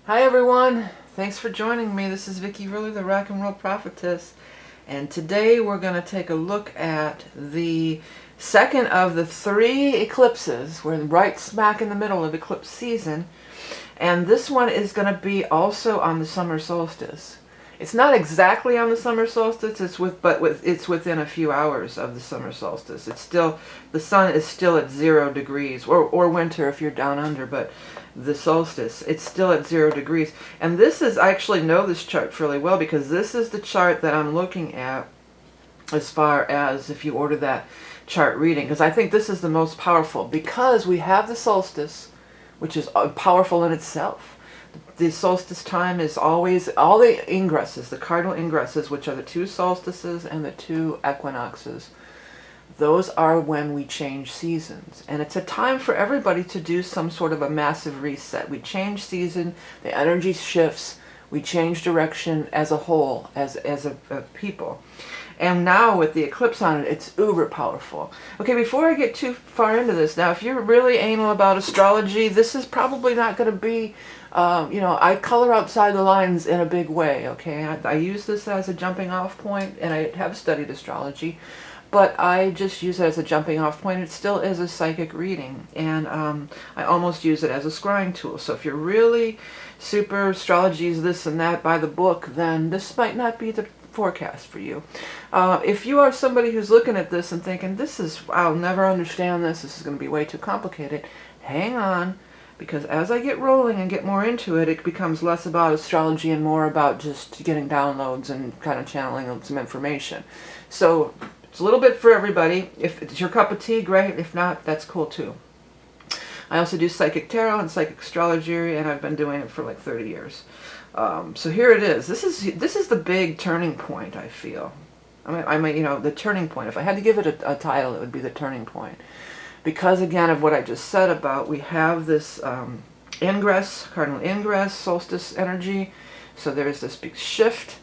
Hi everyone, thanks for joining me. This is Vickieverlie, the Rock and Roll Prophetess, and today we're going to take a look at the second of the three eclipses. We're right smack in the middle of eclipse season, and this one is going to be also on the summer solstice. It's not exactly on the summer solstice, it's within a few hours of the summer solstice. It's still, the sun is still at 0 degrees, or winter if you're down under, but the solstice, it's still at 0 degrees. And this is, I actually know this chart fairly well because this is the chart that I'm looking at as far as if you order that chart reading, because I think this is the most powerful because we have the solstice, which is powerful in itself. The solstice time is always, all the ingresses, the cardinal ingresses, which are the 2 solstices and the 2 equinoxes, those are when we change seasons. And it's a time for everybody to do some sort of a massive reset. We change season, the energy shifts, we change direction as a whole, as a people. And now with the eclipse on it, it's uber powerful. Okay, before I get too far into this, now if you're really anal about astrology, this is probably not going to be, I color outside the lines in a big way, okay? I use this as a jumping off point, and I have studied astrology, but I just use it as a jumping off point. It still is a psychic reading, and I almost use it as a scrying tool. So if you're really super astrology is this and that by the book, then this might not be the forecast for you. If you are somebody who's looking at this and thinking, I'll never understand this is going to be way too complicated, hang on, because as I get rolling and get more into it, it becomes less about astrology and more about just getting downloads and kind of channeling some information. So it's a little bit for everybody. If it's your cup of tea, great. If not, that's cool too. I also do psychic tarot and psychic astrology, and I've been doing it for like 30 years. So here it is. This is the big turning point, I feel. I mean, the turning point. If I had to give it a title, it would be the turning point. Because, again, of what I just said about, we have this ingress, cardinal ingress, solstice energy. So there's this big shift.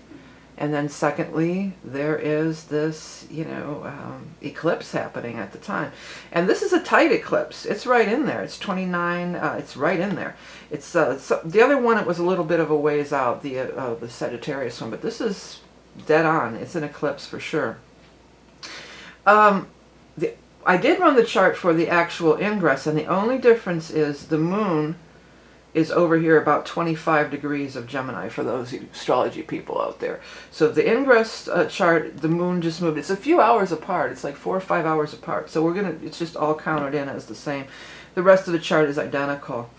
And then secondly, there is this, eclipse happening at the time. And this is a tight eclipse. It's right in there. It's 29, it's right in there. It's so the other one, it was a little bit of a ways out, the Sagittarius one, but this is dead on. It's an eclipse for sure. I did run the chart for the actual ingress, and the only difference is the moon is over here about 25 degrees of Gemini for those astrology people out there. So the ingress chart, the moon just moved. It's a few hours apart. It's like 4 or 5 hours apart. So it's just all counted in as the same. The rest of the chart is identical.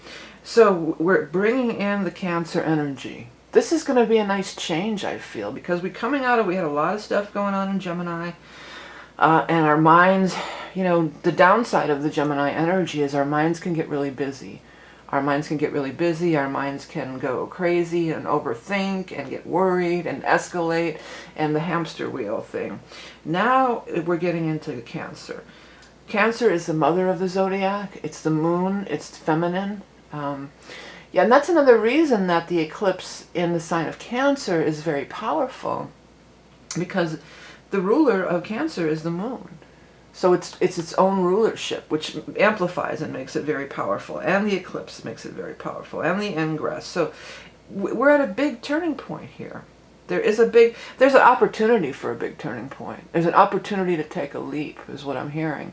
So we're bringing in the Cancer energy. This is going to be a nice change, I feel, because we had a lot of stuff going on in Gemini. And our minds, the downside of the Gemini energy is our minds can get really busy. Our minds can get really busy, our minds can go crazy and overthink and get worried and escalate, and the hamster wheel thing. Now we're getting into Cancer. Cancer is the mother of the zodiac. It's the moon. It's feminine. And that's another reason that the eclipse in the sign of Cancer is very powerful, because the ruler of Cancer is the moon. So it's its own rulership, which amplifies and makes it very powerful. And the eclipse makes it very powerful. And the ingress. So we're at a big turning point here. There's an opportunity for a big turning point. There's an opportunity to take a leap, is what I'm hearing.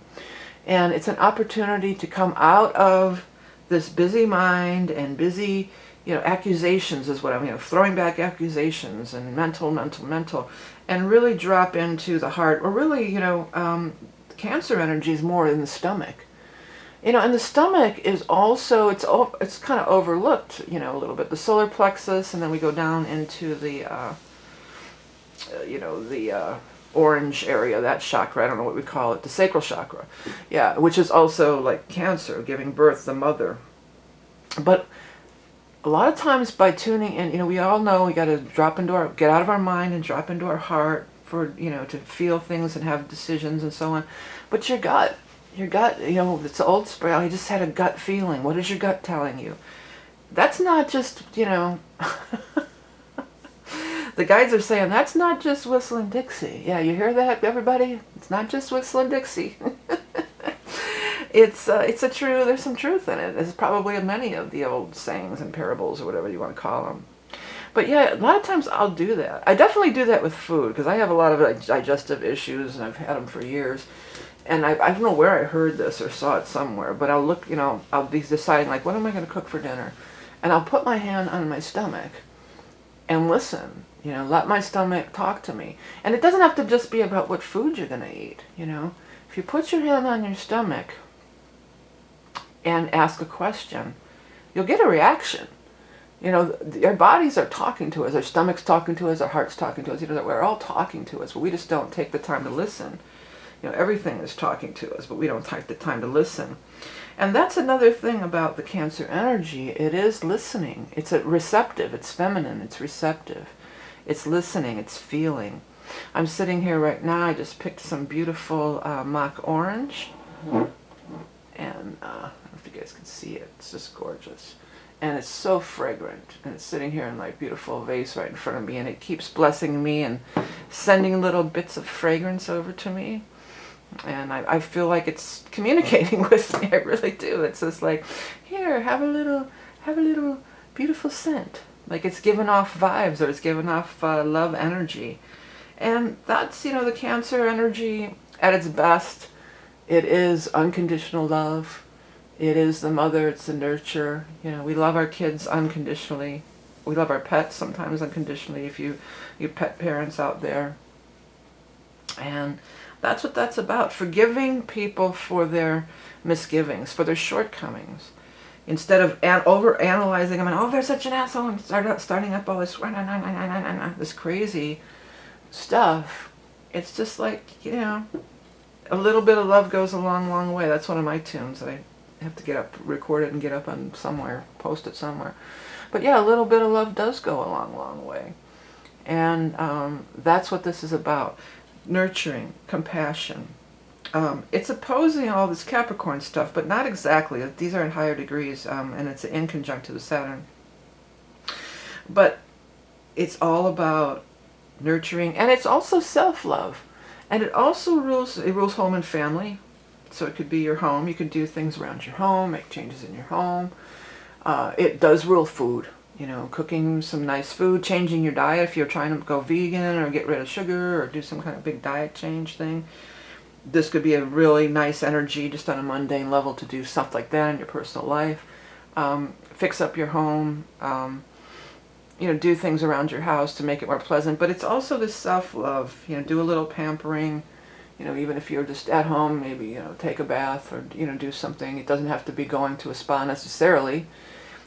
And it's an opportunity to come out of this busy mind and busy, accusations is what I'm, throwing back accusations and mental, and really drop into the heart, or really, Cancer energy is more in the stomach. And the stomach is also, it's kind of overlooked, a little bit. The solar plexus, and then we go down into the, the orange area, that chakra, I don't know what we call it, the sacral chakra. Yeah, which is also like Cancer, giving birth, the mother. But a lot of times by tuning in, we all know we got to get out of our mind and drop into our heart for, to feel things and have decisions and so on. But your gut, it's the old spray. I just had a gut feeling. What is your gut telling you? That's not just, the guides are saying, that's not just whistling Dixie. Yeah, you hear that, everybody? It's not just whistling Dixie. it's a true, there's some truth in it. There's probably many of the old sayings and parables or whatever you want to call them. But yeah, a lot of times I'll do that. I definitely do that with food because I have a lot of digestive issues and I've had them for years. And I don't know where I heard this or saw it somewhere, but I'll look, I'll be deciding like, what am I going to cook for dinner? And I'll put my hand on my stomach and listen, let my stomach talk to me. And it doesn't have to just be about what food you're going to eat, If you put your hand on your stomach and ask a question, you'll get a reaction. Our bodies are talking to us, our stomach's talking to us, our heart's talking to us, we're all talking to us, but we just don't take the time to listen. Everything is talking to us, but we don't take the time to listen. And that's another thing about the Cancer energy. It is listening. It's receptive, it's feminine, it's receptive. It's listening, it's feeling. I'm sitting here right now, I just picked some beautiful mock orange. And I don't know if you guys can see it, it's just gorgeous. And it's so fragrant, and it's sitting here in my beautiful vase right in front of me, and it keeps blessing me and sending little bits of fragrance over to me. And I feel like it's communicating with me. I really do. It's just like, here, have a little beautiful scent. Like it's giving off vibes, or it's giving off love energy. And that's, the Cancer energy at its best. It is unconditional love. It is the mother, it's the nurture. We love our kids unconditionally. We love our pets sometimes unconditionally, if you pet parents out there. And that's what that's about. Forgiving people for their misgivings, for their shortcomings. Instead of over-analyzing them and, oh, they're such an asshole, and starting up all this crazy stuff. It's just like, a little bit of love goes a long, long way. That's one of my tunes that I have to get up, record it and get up on somewhere, post it somewhere. But yeah, a little bit of love does go a long, long way. And that's what this is about. Nurturing, compassion. It's opposing all this Capricorn stuff, but not exactly. These are in higher degrees, and it's in conjunct to the Saturn. But it's all about nurturing, and it's also self-love. And it also rules home and family. So it could be your home. You can do things around your home, make changes in your home. It does rule food. Cooking some nice food, changing your diet if you're trying to go vegan or get rid of sugar or do some kind of big diet change thing. This could be a really nice energy just on a mundane level to do stuff like that in your personal life. Fix up your home, do things around your house to make it more pleasant. But it's also this self-love, do a little pampering. Even if you're just at home, maybe, take a bath or, do something. It doesn't have to be going to a spa necessarily.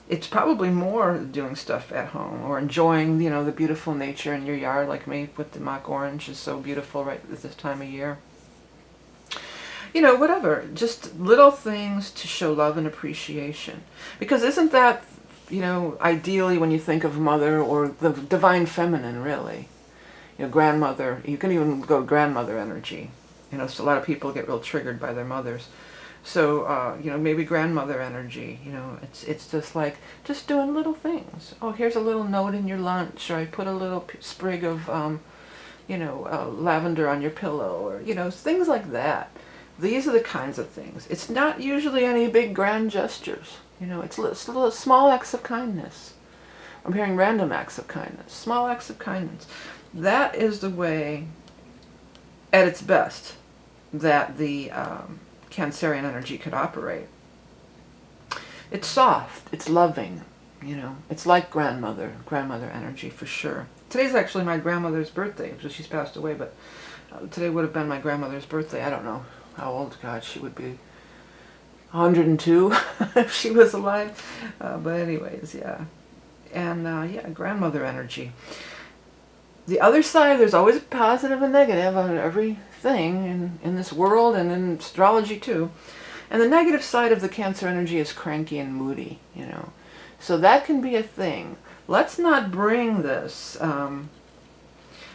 It's probably more doing stuff at home or enjoying, the beautiful nature in your yard, like me with the mock orange is so beautiful right at this time of year. Whatever. Just little things to show love and appreciation. Because isn't that, ideally when you think of mother or the divine feminine, really? Grandmother. You can even go grandmother energy. So a lot of people get real triggered by their mothers. So, maybe grandmother energy, it's just like, just doing little things. Oh, here's a little note in your lunch, or I put a little sprig of, lavender on your pillow, or, things like that. These are the kinds of things. It's not usually any big grand gestures. It's little small acts of kindness. I'm hearing random acts of kindness, small acts of kindness. That is the way, at its best, that the Cancerian energy could operate. It's soft, it's loving, it's like grandmother energy for sure. Today's actually my grandmother's birthday, so she's passed away, but today would have been my grandmother's birthday. I don't know how old, God, she would be 102 if she was alive. But anyways, yeah. And yeah, grandmother energy. The other side, there's always a positive and negative on everything in this world and in astrology too. And the negative side of the Cancer energy is cranky and moody, So that can be a thing. Let's not bring this,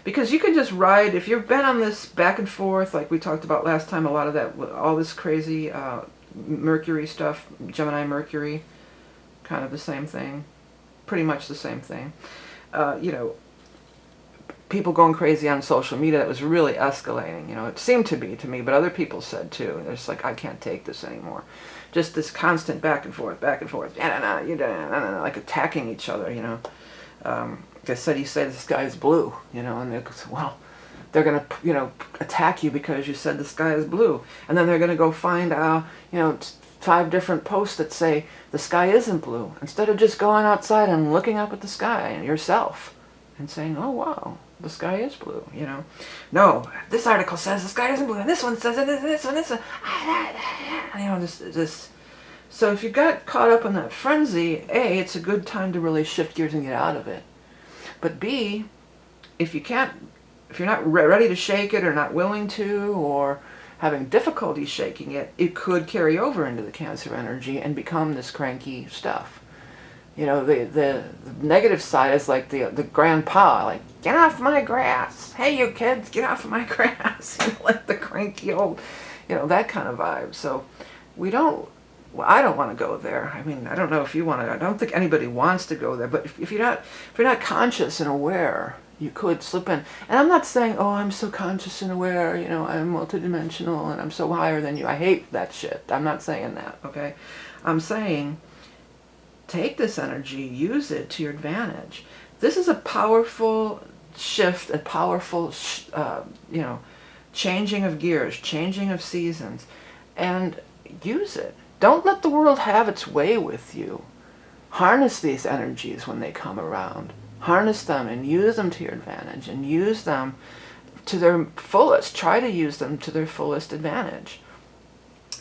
because you can just ride, if you've been on this back and forth, like we talked about last time, a lot of that, all this crazy Mercury stuff, Gemini Mercury, kind of the same thing, pretty much the same thing. people going crazy on social media that was really escalating. You know, it seemed to be to me, but other people said too. They're just like, I can't take this anymore. Just this constant back and forth, like attacking each other, you know. They said, you say the sky is blue, you know, and they go, well, they're going to, you know, attack you because you said the sky is blue. And then they're going to go find, you know, 5 different posts that say the sky isn't blue, instead of just going outside and looking up at the sky and yourself and saying, oh, wow, the sky is blue, you know. No, this article says the sky isn't blue, and this one says it, this one, you know, this. So if you got caught up in that frenzy, A, it's a good time to really shift gears and get out of it. But B, if you're not ready to shake it, or not willing to, or having difficulty shaking it, it could carry over into the Cancer energy and become this cranky stuff. You know, the negative side is like the grandpa, like, get off my grass. Hey, you kids, get off of my grass. You know, like the cranky old, you know, that kind of vibe. So I don't want to go there. I mean, I don't know if you want to. I don't think anybody wants to go there. But if you're not conscious and aware, you could slip in. And I'm not saying, oh, I'm so conscious and aware, you know, I'm multidimensional and I'm so higher than you. I hate that shit. I'm not saying that, okay? I'm saying take this energy, use it to your advantage. This is a powerful shift, a powerful, you know, changing of gears, changing of seasons, and use it. Don't let the world have its way with you. Harness these energies when they come around. Harness them and use them to your advantage, and use them to their fullest. Try to use them to their fullest advantage.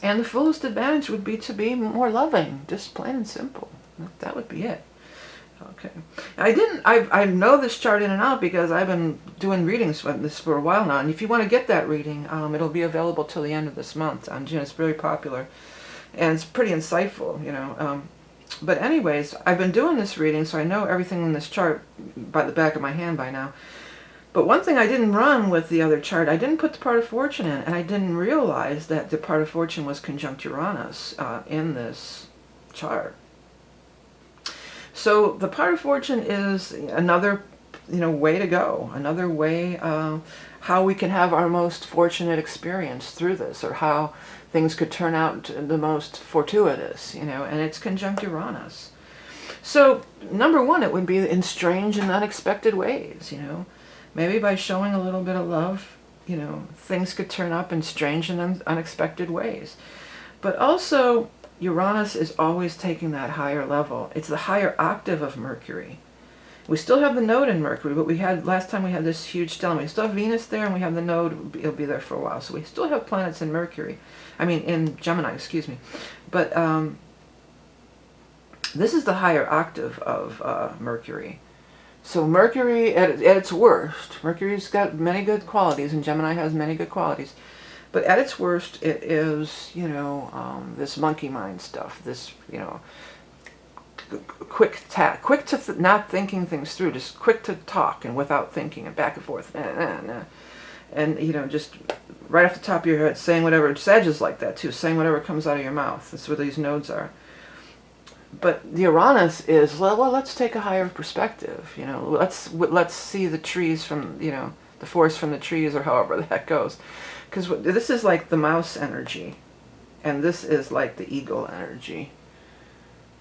And the fullest advantage would be to be more loving, just plain and simple. That would be it. Okay. I know this chart in and out because I've been doing readings for this for a while now. And if you want to get that reading, it'll be available till the end of this month on June. It's very popular. And it's pretty insightful, you know. But anyways, I've been doing this reading, so I know everything in this chart by the back of my hand by now. But one thing I didn't run with the other chart, I didn't put the part of fortune in, and I didn't realize that the part of fortune was conjunct Uranus in this chart. So the part of fortune is another, you know, way to go, another way how we can have our most fortunate experience through this, or how things could turn out the most fortuitous, you know, and it's conjunct Uranus. So number one, it would be in strange and unexpected ways, you know. Maybe by showing a little bit of love, you know, things could turn up in strange and unexpected ways. But also, Uranus is always taking that higher level. It's the higher octave of Mercury. We still have the node in Mercury, but we had, last time we had this huge stellium. We still have Venus there, and we have the node, it'll be there for a while. So we still have planets in Mercury. I mean, in Gemini, excuse me. But this is the higher octave of Mercury. So Mercury, at its worst, Mercury's got many good qualities, and Gemini has many good qualities. But at its worst, it is, you know, this monkey mind stuff, this, you know, quick to not thinking things through, just quick to talk and without thinking and back and forth, and you know, just right off the top of your head saying whatever. Sag is like that too, saying whatever comes out of your mouth. That's where these nodes are. But the Uranus is, well, let's take a higher perspective. You know, let's see the trees from, you know, the forest from the trees, or however that goes, because this is like the mouse energy, and this is like the eagle energy.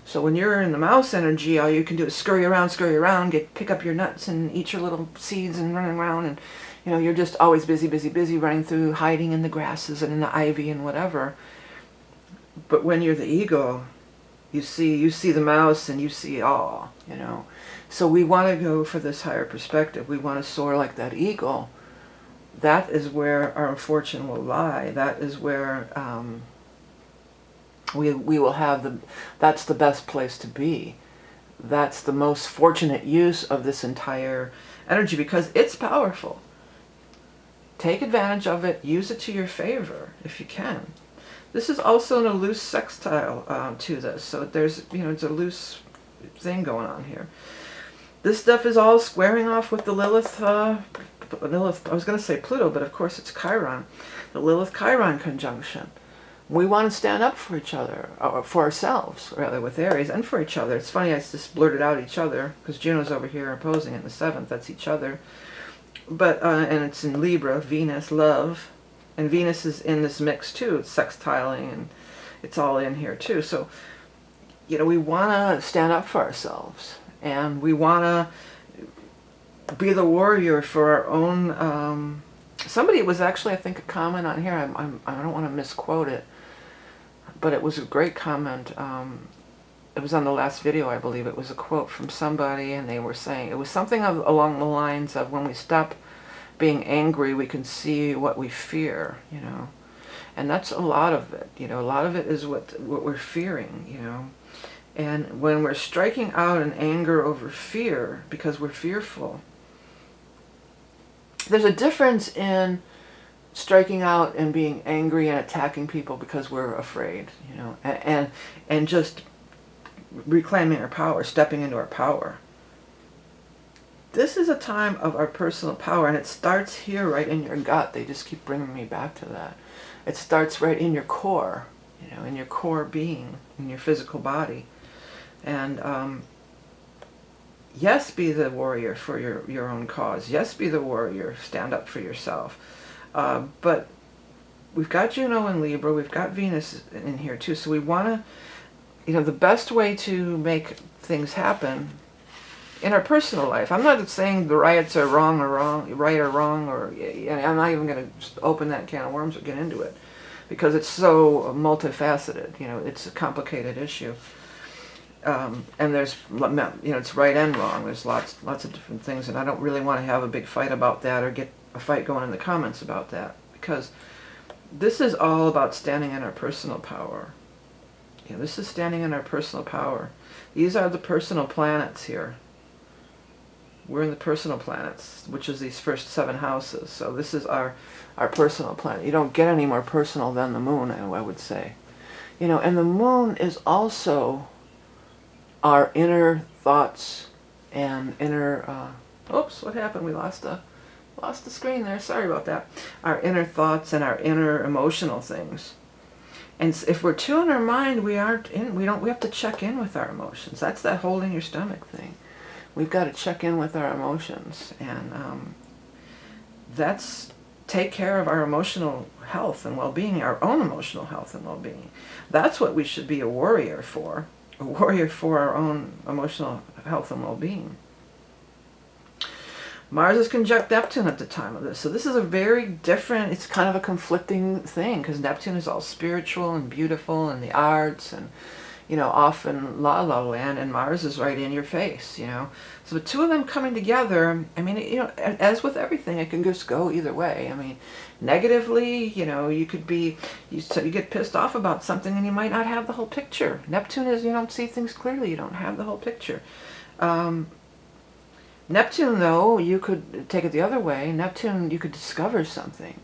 So when you're in the mouse energy, all you can do is scurry around, pick up your nuts and eat your little seeds and running around, and you know, you're just always busy, running through, hiding in the grasses and in the ivy and whatever. But when you're the eagle, you see the mouse and you see all, you know. So we want to go for this higher perspective. We want to soar like that eagle. That is where our fortune will lie. That is where we will have that's the best place to be. That's the most fortunate use of this entire energy, because it's powerful. Take advantage of it. Use it to your favor if you can. This is also a loose sextile to this, so there's, you know, it's a loose thing going on here. This stuff is all squaring off with the Lilith, I was going to say Pluto, but of course it's Chiron, the Lilith-Chiron conjunction. We want to stand up for each other, or for ourselves, rather, with Aries, and for each other. It's funny, I just blurted out each other, because Juno's over here opposing it in the 7th, that's each other. But and it's in Libra, Venus, love, and Venus is in this mix too. It's sextiling, and it's all in here too. So, you know, we want to stand up for ourselves, and we want to be the warrior for our own. Somebody, was actually, I think, a comment on here. I don't want to misquote it, but it was a great comment. It was on the last video, I believe. It was a quote from somebody, and they were saying, it was something along the lines of, when we stop being angry, we can see what we fear, you know. And that's a lot of it, you know. A lot of it is what we're fearing, you know. And when we're striking out in anger over fear, because we're fearful, there's a difference in striking out and being angry and attacking people because we're afraid, you know, and just reclaiming our power, stepping into our power. This is a time of our personal power, and it starts here right in your gut. They just keep bringing me back to that. It starts right in your core, you know, in your core being, in your physical body. And yes, be the warrior for your own cause. Yes, be the warrior. Stand up for yourself. But we've got Juno in Libra. We've got Venus in here too. So we want to, you know, the best way to make things happen in our personal life. I'm not saying the riots are right or wrong, or I'm not even going to just open that can of worms or get into it, because it's so multifaceted. You know, it's a complicated issue. And there's, you know, it's right and wrong. There's lots of different things, and I don't really want to have a big fight about that or get a fight going in the comments about that, because this is all about standing in our personal power. You know, this is standing in our personal power. These are the personal planets here. We're in the personal planets, which is these first 7 houses. So this is our personal planet. You don't get any more personal than the moon, I would say. You know, and the moon is also our inner thoughts and inner, oops, what happened? We lost the screen there. Sorry about that. Our inner thoughts and our inner emotional things. And if we're too in our mind, we have to check in with our emotions. That's that holding your stomach thing. We've got to check in with our emotions, and that's take care of our emotional health and well-being, our own emotional health and well-being. That's what we should be a warrior for our own emotional health and well-being. Mars is conjunct Neptune at the time of this. So this is a very different, it's kind of a conflicting thing, because Neptune is all spiritual and beautiful and the arts and, you know, often la la land, and Mars is right in your face, you know. So the two of them coming together, I mean, you know, as with everything, it can just go either way. I mean, negatively, you know, you could be, you get pissed off about something and you might not have the whole picture. Neptune is, you don't see things clearly, you don't have the whole picture. Neptune, though, you could take it the other way. Neptune, you could discover something.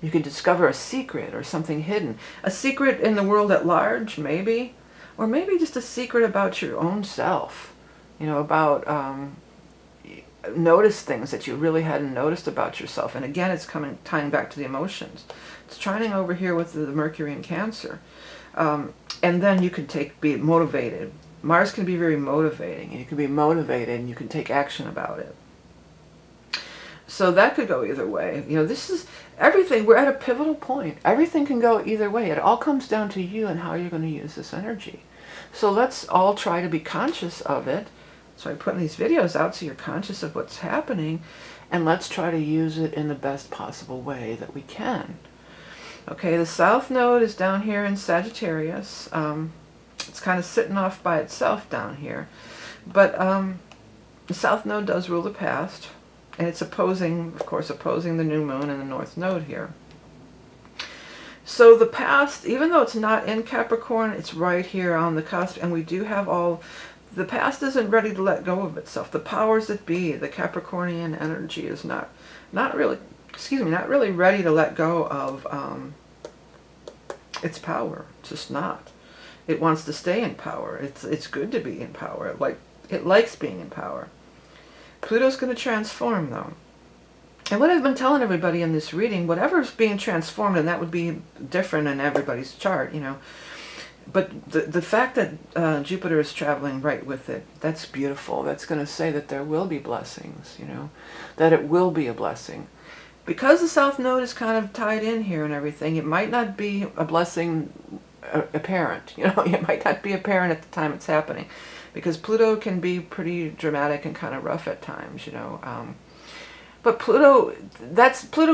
You could discover a secret or something hidden. A secret in the world at large, maybe. Or maybe just a secret about your own self. You know, about notice things that you really hadn't noticed about yourself. And again, it's tying back to the emotions. It's trining over here with the Mercury in Cancer. And then you could be motivated. Mars can be very motivating, and you can be motivated and you can take action about it. So that could go either way. You know, this is everything. We're at a pivotal point. Everything can go either way. It all comes down to you and how you're going to use this energy. So let's all try to be conscious of it. So I'm putting these videos out so you're conscious of what's happening, and let's try to use it in the best possible way that we can. Okay, the South Node is down here in Sagittarius. It's kind of sitting off by itself down here. But the South Node does rule the past, and it's opposing, of course, opposing the new moon and the North Node here. So the past, even though it's not in Capricorn, it's right here on the cusp, and we do have the past isn't ready to let go of itself. The powers that be, the Capricornian energy is not really ready to let go of its power. It's just not. It wants to stay in power. It's good to be in power. It likes being in power. Pluto's going to transform, though. And what I've been telling everybody in this reading, whatever's being transformed, and that would be different in everybody's chart, you know, But the fact that Jupiter is traveling right with it, that's beautiful. That's going to say that there will be blessings, you know, that it will be a blessing. Because the South Node is kind of tied in here and everything, it might not be a blessing apparent, you know, it might not be apparent at the time it's happening. Because Pluto can be pretty dramatic and kind of rough at times, you know. But Pluto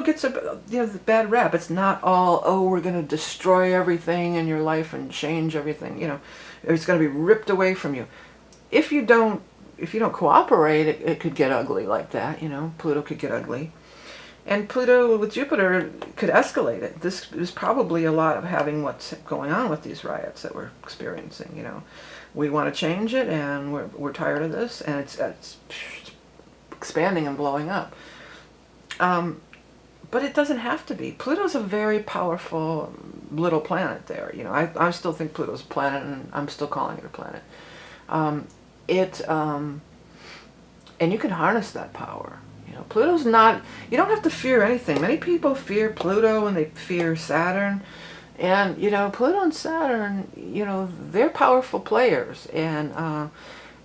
gets a, you know, the bad rap. It's not all, oh, we're going to destroy everything in your life and change everything, you know. It's going to be ripped away from you. If you don't cooperate, it could get ugly like that, you know. Pluto could get ugly. And Pluto with Jupiter could escalate it. This is probably a lot of having what's going on with these riots that we're experiencing, you know. We want to change it, and we're tired of this, and it's expanding and blowing up. But it doesn't have to be. Pluto's a very powerful little planet there. You know, I still think Pluto's a planet, and I'm still calling it a planet. And you can harness that power. You know, Pluto's not, you don't have to fear anything. Many people fear Pluto and they fear Saturn. And, you know, Pluto and Saturn, you know, they're powerful players. And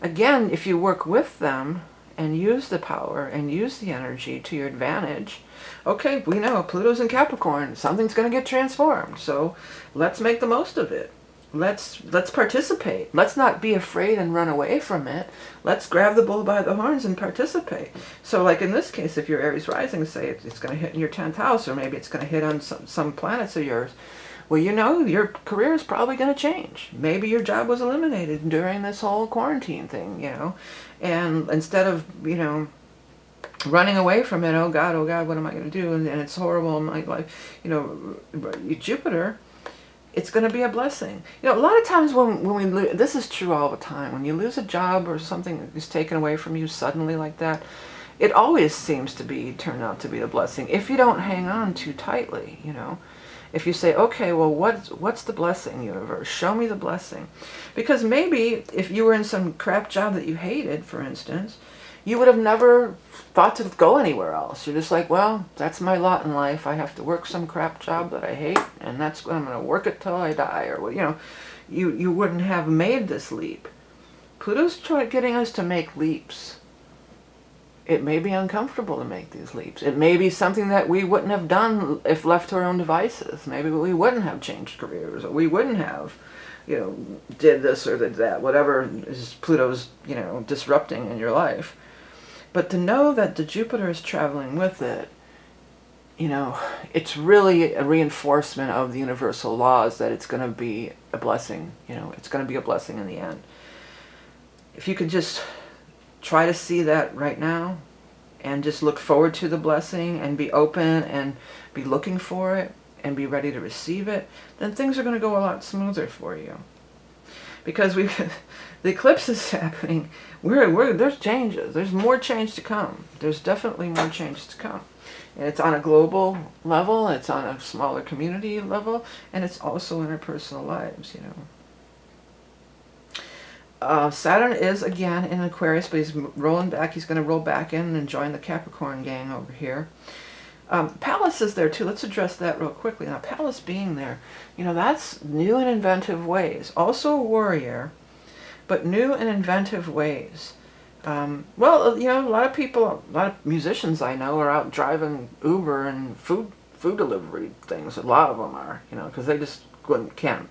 again, if you work with them and use the power and use the energy to your advantage, okay, we know Pluto's in Capricorn. Something's going to get transformed. So let's make the most of it. Let's participate. Let's not be afraid and run away from it. Let's grab the bull by the horns and participate. So like in this case, if you're Aries rising, say it's going to hit in your 10th house, or maybe it's going to hit on some planets of yours, well, you know, your career is probably going to change. Maybe your job was eliminated during this whole quarantine thing, you know, and instead of, you know, running away from it, oh God, what am I going to do? And it's horrible in my life, you know, Jupiter, it's going to be a blessing. You know, a lot of times when we lose, this is true all the time, when you lose a job or something is taken away from you suddenly like that, it always seems to turn out to be a blessing if you don't hang on too tightly, you know. If you say, okay, well, what's the blessing, universe? Show me the blessing. Because maybe if you were in some crap job that you hated, for instance, you would have never thought to go anywhere else. You're just like, well, that's my lot in life. I have to work some crap job that I hate, and that's what I'm going to work it till I die. Or, you know, you wouldn't have made this leap. Pluto's getting us to make leaps. It may be uncomfortable to make these leaps. It may be something that we wouldn't have done if left to our own devices. Maybe we wouldn't have changed careers, or we wouldn't have, you know, did this or did that, whatever is Pluto's, you know, disrupting in your life. But to know that the Jupiter is traveling with it, you know, it's really a reinforcement of the universal laws that it's going to be a blessing. You know, it's going to be a blessing in the end. If you could just try to see that right now and just look forward to the blessing and be open and be looking for it and be ready to receive it, then things are going to go a lot smoother for you. Because the eclipse is happening, there's changes. There's more change to come. There's definitely more change to come. And it's on a global level, it's on a smaller community level, and it's also in our personal lives, you know. Saturn is again in Aquarius, but he's rolling back. He's going to roll back in and join the Capricorn gang over here. Pallas is there too. Let's address that real quickly. Now, Pallas being there, you know, that's new and inventive ways. Also a warrior, but new and inventive ways. Well, you know, a lot of musicians I know are out driving Uber and food delivery things. A lot of them are, you know, because they just can't.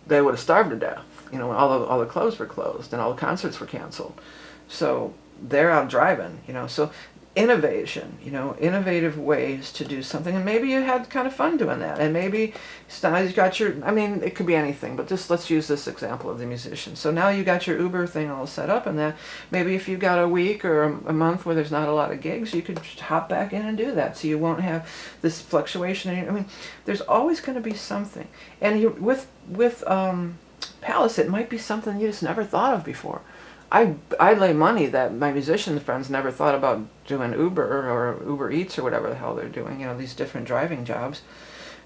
They would have starved to death. You know, all the clubs were closed and all the concerts were canceled. So they're out driving, you know. So innovation, you know, innovative ways to do something. And maybe you had kind of fun doing that. And maybe now you got your, I mean, it could be anything, but just let's use this example of the musician. So now you got your Uber thing all set up, and that maybe if you've got a week or a month where there's not a lot of gigs, you could just hop back in and do that. So you won't have this fluctuation. I mean, there's always going to be something. And you, with Pallas, it might be something you just never thought of before. I lay money that my musician friends never thought about doing Uber or Uber Eats or whatever the hell they're doing, you know, these different driving jobs.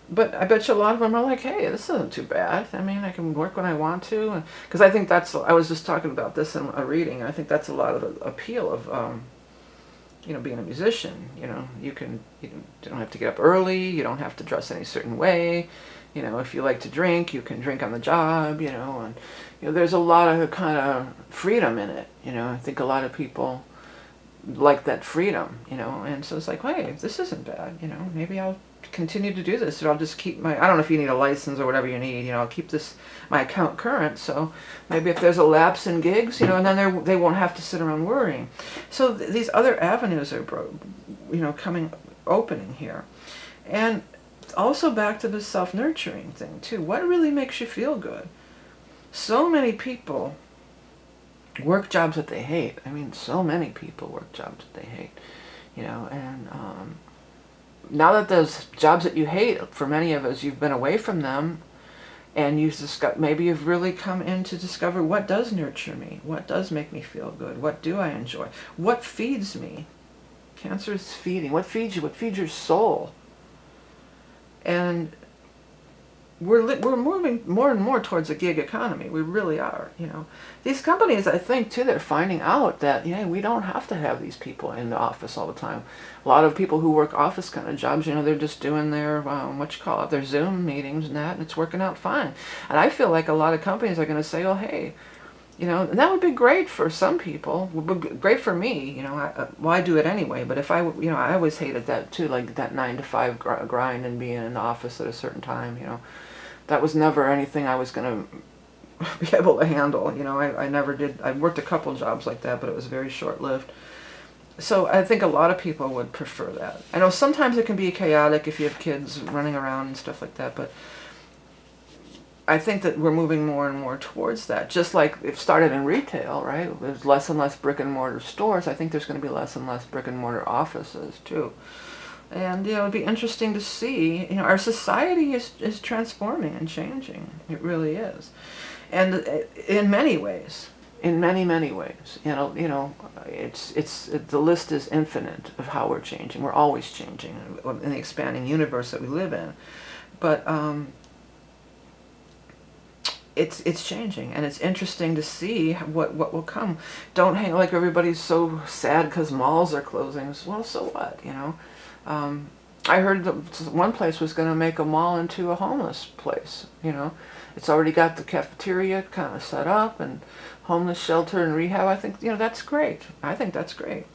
But I bet you a lot of them are like, hey, this isn't too bad. I mean, I can work when I want to. Because I think I was just talking about this in a reading. I think that's a lot of the appeal of you know, being a musician, you know, you don't have to get up early, you don't have to dress any certain way, you know, if you like to drink, you can drink on the job, you know, and, you know, there's a lot of kind of freedom in it, you know. I think a lot of people like that freedom, you know, and so it's like, hey, this isn't bad, you know, maybe I'll continue to do this, or I'll just keep my, I don't know if you need a license or whatever you need, you know, I'll keep this, my account current, so maybe if there's a lapse in gigs, you know, and then they won't have to sit around worrying. So these other avenues are, you know, opening here. And also back to the self-nurturing thing too. What really makes you feel good? So many people work jobs that they hate. I mean, so many people work jobs that they hate, you know, and now that those jobs that you hate, for many of us, you've been away from them, and maybe you've really come in to discover what does nurture me, what does make me feel good, what do I enjoy, what feeds me. Cancer is feeding. What feeds you? What feeds your soul? And we're moving more and more towards a gig economy. We really are, you know. These companies, I think, too, they're finding out that, you know, we don't have to have these people in the office all the time. A lot of people who work office kind of jobs, you know, they're just doing their, their Zoom meetings and that, and it's working out fine. And I feel like a lot of companies are going to say, oh, hey, you know, and that would be great for some people, would be great for me, you know, I do it anyway, but if I, you know, I always hated that too, like that 9-to-5 grind and being in the office at a certain time, you know. That was never anything I was going to be able to handle. You know, I never did. I worked a couple jobs like that, but it was very short-lived. So I think a lot of people would prefer that. I know sometimes it can be chaotic if you have kids running around and stuff like that, but I think that we're moving more and more towards that. Just like it started in retail, right? There's less and less brick-and-mortar stores. I think there's going to be less and less brick-and-mortar offices, too. And, you know, it'd be interesting to see, you know, our society is transforming and changing. It really is. And in many ways, in many, many ways, you know, the list is infinite of how we're changing. We're always changing in the expanding universe that we live in. But it's changing, and it's interesting to see what will come. Don't hang like everybody's so sad because malls are closing. Well, so what, you know? I heard that one place was going to make a mall into a homeless place, you know. It's already got the cafeteria kind of set up and homeless shelter and rehab. I think, you know, that's great. I think that's great.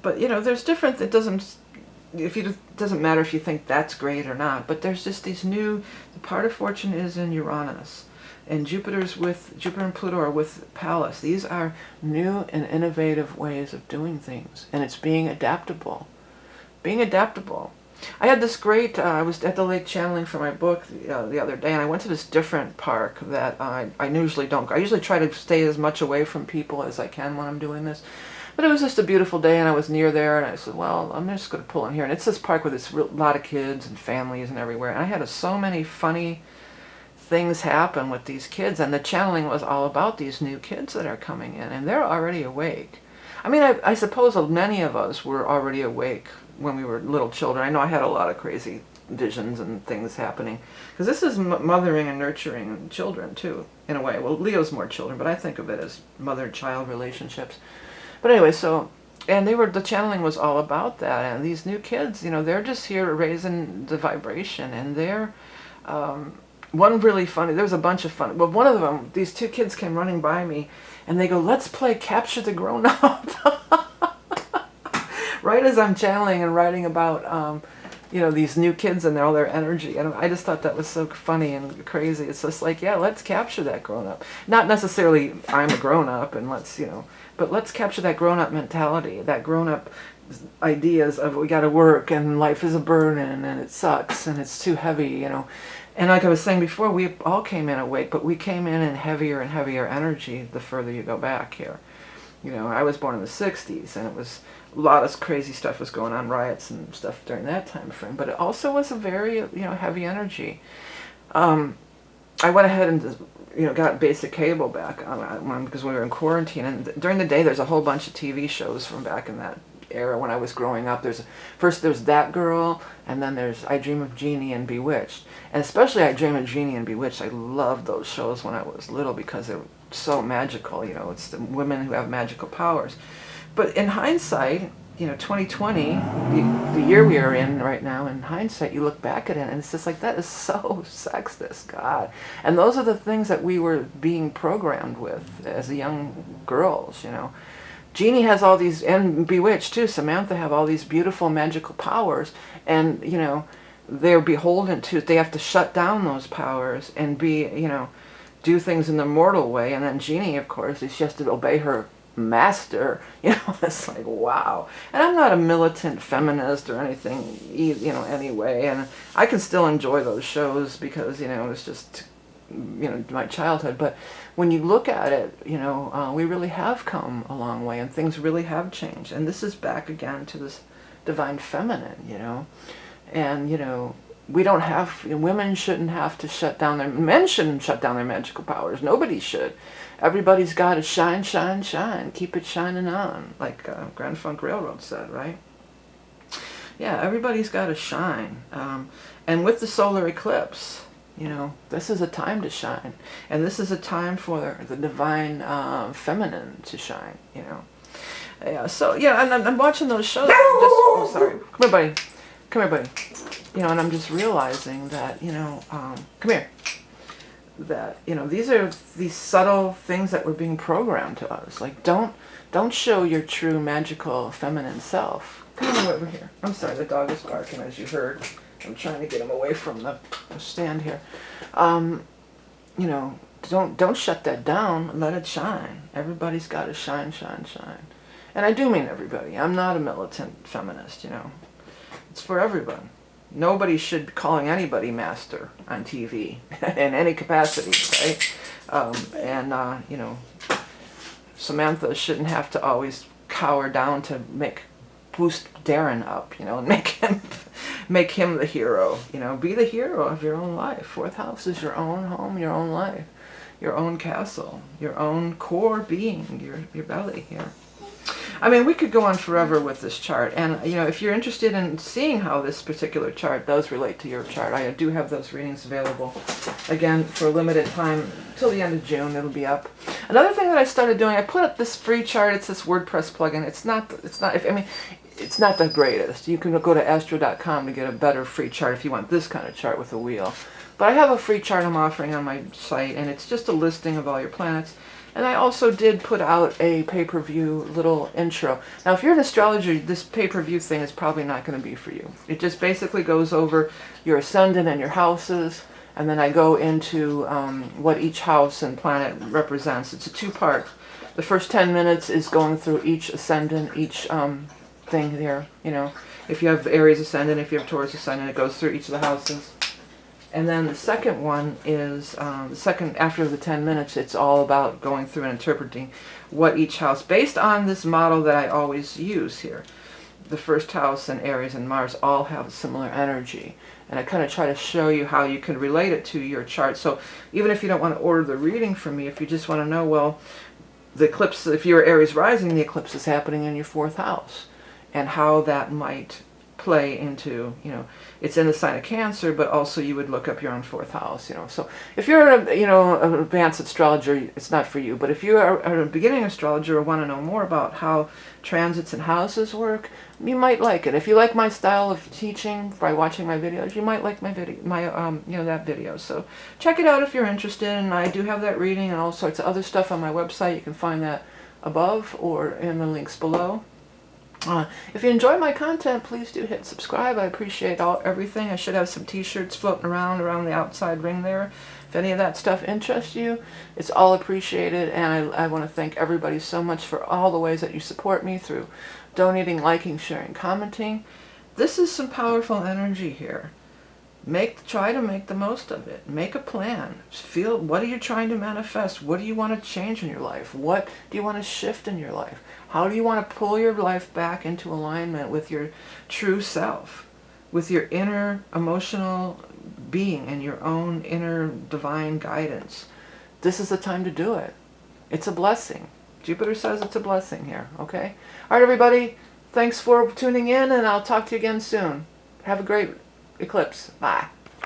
But, you know, there's different, it doesn't matter if you think that's great or not, but there's just these new, the part of fortune is in Uranus. And Jupiter and Pluto are with Pallas. These are new and innovative ways of doing things, and it's being adaptable. Being adaptable. I had this great, I was at the lake channeling for my book the other day, and I went to this different park that I usually don't go. I usually try to stay as much away from people as I can when I'm doing this. But it was just a beautiful day, and I was near there, and I said, well, I'm just going to pull in here. And it's this park with this lot of kids and families and everywhere. And I had so many funny things happen with these kids, and the channeling was all about these new kids that are coming in, and they're already awake. I mean, I suppose many of us were already awake when we were little children. I know I had a lot of crazy visions and things happening, because this is mothering and nurturing children too, in a way. Well, Leo's more children, but I think of it as mother-child relationships. But anyway, so, and the channeling was all about that, and these new kids, you know, they're just here raising the vibration, and they're, one really funny, there was a bunch of fun, well, one of them, these two kids came running by me, and they go, let's play Capture the Grown-Up. Right as I'm channeling and writing about, you know, these new kids and all their energy. And I just thought that was so funny and crazy. It's just like, yeah, let's capture that grown-up. Not necessarily I'm a grown-up and let's, you know, but let's capture that grown-up mentality, that grown-up ideas of we got to work and life is a burden and it sucks and it's too heavy, you know. And like I was saying before, we all came in awake, but we came in heavier and heavier energy the further you go back here. You know, I was born in the 60s, and it was a lot of crazy stuff was going on, riots and stuff during that time frame. But it also was a very, you know, heavy energy. I went ahead and, you know, got basic cable back because we were in quarantine. And during the day, there's a whole bunch of TV shows from back in that era when I was growing up. First there's That Girl, and then there's I Dream of Jeannie and Bewitched. And especially I Dream of Jeannie and Bewitched. I loved those shows when I was little because they're so magical, you know. It's the women who have magical powers. But in hindsight, 2020, the year we are in right now, in hindsight, you look back at it and it's just like, that is so sexist, God. And those are the things that we were being programmed with as young girls, Jeannie has all these, and Bewitched too, Samantha have all these beautiful magical powers, and, they're beholden to, they have to shut down those powers and be, do things in the mortal way. And then Jeannie, of course, she has to obey her master. It's like, wow. And I'm not a militant feminist or anything, anyway. And I can still enjoy those shows because, it's just, my childhood. But when you look at it, we really have come a long way and things really have changed. And this is back again to this divine feminine, and, we don't have, women shouldn't have to shut down men shouldn't shut down their magical powers. Nobody should. Everybody's got to shine, shine, shine. Keep it shining on, like Grand Funk Railroad said, right? Yeah, everybody's got to shine. And with the solar eclipse, this is a time to shine. And this is a time for the divine feminine to shine, Yeah, so, yeah, and I'm watching those shows. Oh, sorry. Come here, buddy. Come here, buddy. And I'm just realizing that, come here, that, these are these subtle things that were being programmed to us. Like, don't show your true magical feminine self. Come on over here. I'm sorry, the dog is barking, as you heard. I'm trying to get him away from the stand here. Don't shut that down. Let it shine. Everybody's got to shine, shine, shine. And I do mean everybody. I'm not a militant feminist, It's for everyone. Nobody should be calling anybody master on TV in any capacity, right? Samantha shouldn't have to always cower down to boost Darren up, and make him the hero. Be the hero of your own life. Fourth house is your own home, your own life, your own castle, your own core being, your belly here. I mean, we could go on forever with this chart, and if you're interested in seeing how this particular chart does relate to your chart, I do have those readings available, again, for a limited time, till the end of June. It'll be up. Another thing that I started doing, I put up this free chart. It's this WordPress plugin. It's not the greatest. You can go to astro.com to get a better free chart if you want this kind of chart with a wheel. But I have a free chart I'm offering on my site, and it's just a listing of all your planets. And I also did put out a pay-per-view little intro. Now, if you're an astrologer, this pay-per-view thing is probably not going to be for you. It just basically goes over your ascendant and your houses, and then I go into what each house and planet represents. It's a two-part. The first 10 minutes is going through each ascendant, each thing there. If you have Aries ascendant, if you have Taurus ascendant, it goes through each of the houses. And then the second one is, after the 10 minutes, it's all about going through and interpreting what each house, based on this model that I always use here. The first house and Aries and Mars all have similar energy. And I kind of try to show you how you can relate it to your chart. So even if you don't want to order the reading from me, if you just want to know, well, the eclipse, if you're Aries rising, the eclipse is happening in your fourth house. And how that might play into, it's in the sign of Cancer, but also you would look up your own fourth house, So if you're an advanced astrologer, it's not for you. But if you are a beginning astrologer or want to know more about how transits and houses work, you might like it. If you like my style of teaching by watching my videos, you might like my video, that video. So check it out if you're interested. And I do have that reading and all sorts of other stuff on my website. You can find that above or in the links below. If you enjoy my content, please do hit subscribe. I appreciate everything. I should have some t-shirts floating around the outside ring there. If any of that stuff interests you, it's all appreciated. And I want to thank everybody so much for all the ways that you support me through donating, liking, sharing, commenting. This is some powerful energy here. Try to make the most of it. Make a plan. Feel, what are you trying to manifest? What do you want to change in your life? What do you want to shift in your life? How do you want to pull your life back into alignment with your true self, with your inner emotional being and your own inner divine guidance? This is the time to do it. It's a blessing. Jupiter says it's a blessing here, okay? All right, everybody. Thanks for tuning in, and I'll talk to you again soon. Have a great eclipse. Bye.